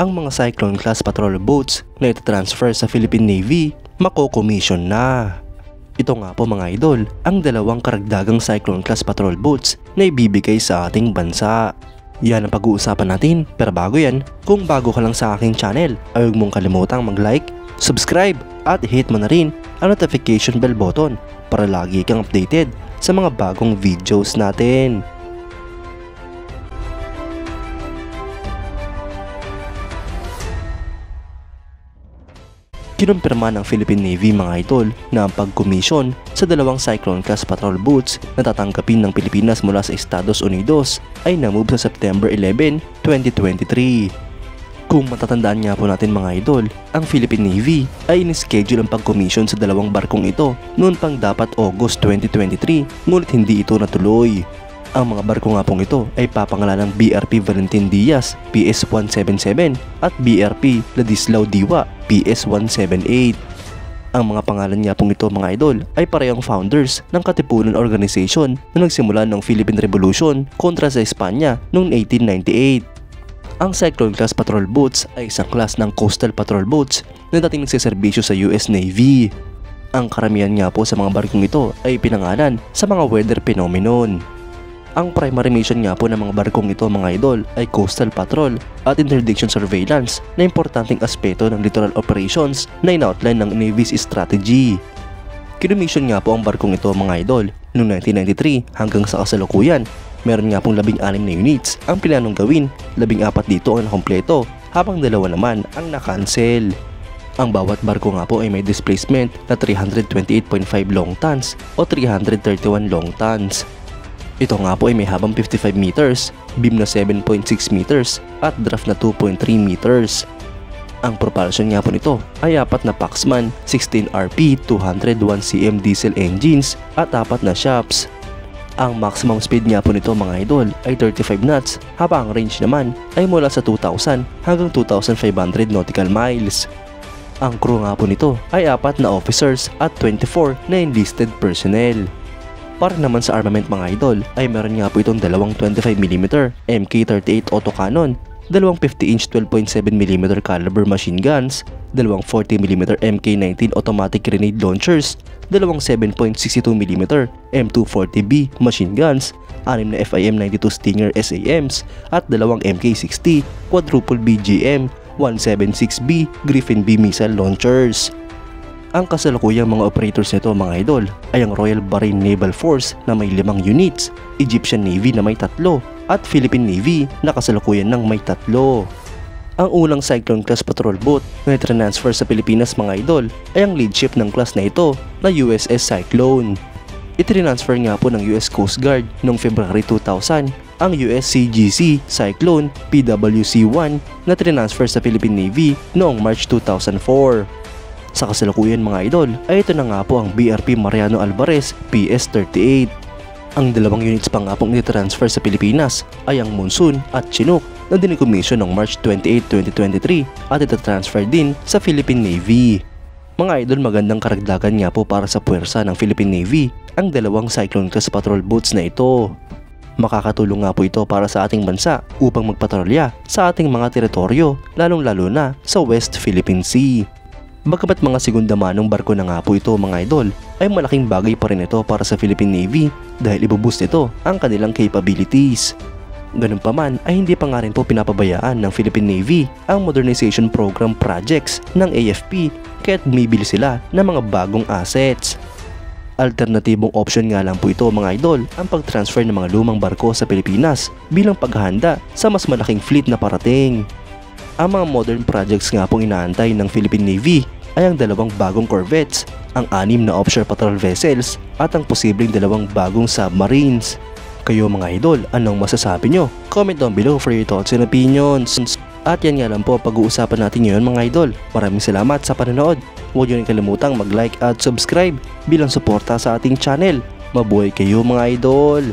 ang mga Cyclone class patrol boats na itatransfer sa Philippine Navy mako-commission na. Ito nga po mga idol, ang dalawang karagdagang Cyclone class patrol boats na ibibigay sa ating bansa. Yan ang pag-uusapan natin, pero bago yan, kung bago ka lang sa aking channel, ay huwag mong kalimutang mag-like, subscribe at hit mo na rin ang notification bell button para lagi kang updated sa mga bagong videos natin. Kinumpirma ng Philippine Navy mga idol na ang pag-commission sa dalawang Cyclone class patrol boats na tatanggapin ng Pilipinas mula sa Estados Unidos ay na-move sa September 11, 2023. Kung matatandaan nga po natin mga idol, ang Philippine Navy ay in-schedule ang pag-commission sa dalawang barkong ito noon pang dapat August 2023 ngunit hindi ito natuloy. Ang mga barko nga pong ito ay papangalan ng BRP Valentin Diaz PS-177 at BRP Ladislao Diwa PS-178. Ang mga pangalan nga pong ito mga idol ay parehong founders ng Katipunan Organization na nagsimula ng Philippine Revolution kontra sa Espanya noong 1898. Ang Cyclone class patrol boats ay isang class ng coastal patrol boats na dating nagsiservisyo sa US Navy. Ang karamihan nga po sa mga barkong ito ay pinangalan sa mga weather phenomenon. Ang primary mission nga po ng mga barkong ito mga idol ay coastal patrol at interdiction surveillance na importanteng aspeto ng littoral operations na in-outline ng Navy's strategy. Kinumission nga po ang barkong ito mga idol noong 1993 hanggang sa kasalukuyan. Meron nga pong 16 na units ang planong gawin, 14 dito ang nakompleto habang 2 naman ang na-cancel. Ang bawat barko nga po ay may displacement na 328.5 long tons o 331 long tons. Ito nga po ay may habang 55 meters, beam na 7.6 meters at draft na 2.3 meters. Ang propulsion nga po nito ay 4 na Paxman 16RP 201 cm diesel engines at 4 na shafts. Ang maximum speed nga po nito mga idol ay 35 knots habang ang range naman ay mula sa 2,000 hanggang 2,500 nautical miles. Ang crew nga po nito ay 4 na officers at 24 na enlisted personnel. Para naman sa armament mga idol ay meron nga po itong dalawang 25mm Mk38 autocannon, dalawang 50-inch 12.7mm caliber machine guns, dalawang 40mm Mk19 automatic grenade launchers, dalawang 7.62mm M240B machine guns, 6 na FIM-92 Stinger SAMs at dalawang Mk60 quadruple BGM 176B Griffin B missile launchers. Ang kasalukuyang mga operators nito mga idol ay ang Royal Bahrain Naval Force na may 5 units, Egyptian Navy na may 3 at Philippine Navy na kasalukuyan ng may 3. Ang unang Cyclone class patrol boat na i-transfer sa Pilipinas mga idol ay ang lead ship ng class na ito na USS Cyclone. I-transfer nga po ng US Coast Guard noong February 2000 ang USCGC Cyclone PWC-1 na transfer sa Philippine Navy noong March 2004. Sa kasalukuyan mga idol ay ito na nga po ang BRP Mariano Alvarez PS-38. Ang dalawang units pa nga pong i-transfer sa Pilipinas ay ang Monsoon at Chinook na dinikomission noong March 28, 2023 at itatransfer din sa Philippine Navy. Mga idol, magandang karagdagan nga po para sa puwersa ng Philippine Navy ang dalawang Cyclone class patrol boats na ito. Makakatulong nga po ito para sa ating bansa upang magpatrolya sa ating mga teritoryo lalong-lalo na sa West Philippine Sea. Bagamat mga segunda manong barko na nga po ito mga idol, ay malaking bagay pa rin ito para sa Philippine Navy dahil ibuboost ito ang kanilang capabilities. Ganun pa man ay hindi pa nga rin po pinapabayaan ng Philippine Navy ang modernization program projects ng AFP kaya't bumibili sila ng mga bagong assets. Alternatibong option nga lang po ito mga idol ang pag-transfer ng mga lumang barko sa Pilipinas bilang paghahanda sa mas malaking fleet na parating. Ang mga modern projects nga pong inaantay ng Philippine Navy ay ang dalawang bagong corvettes, ang 6 na offshore patrol vessels at ang posibleng 2 bagong submarines. Kayo mga idol, anong masasabi nyo? Comment down below for your thoughts and opinions. At yan nga lang po pag-uusapan natin ngayon mga idol. Maraming salamat sa panonood. Huwag nyo rin kalimutang mag-like at subscribe bilang suporta sa ating channel. Mabuhay kayo mga idol!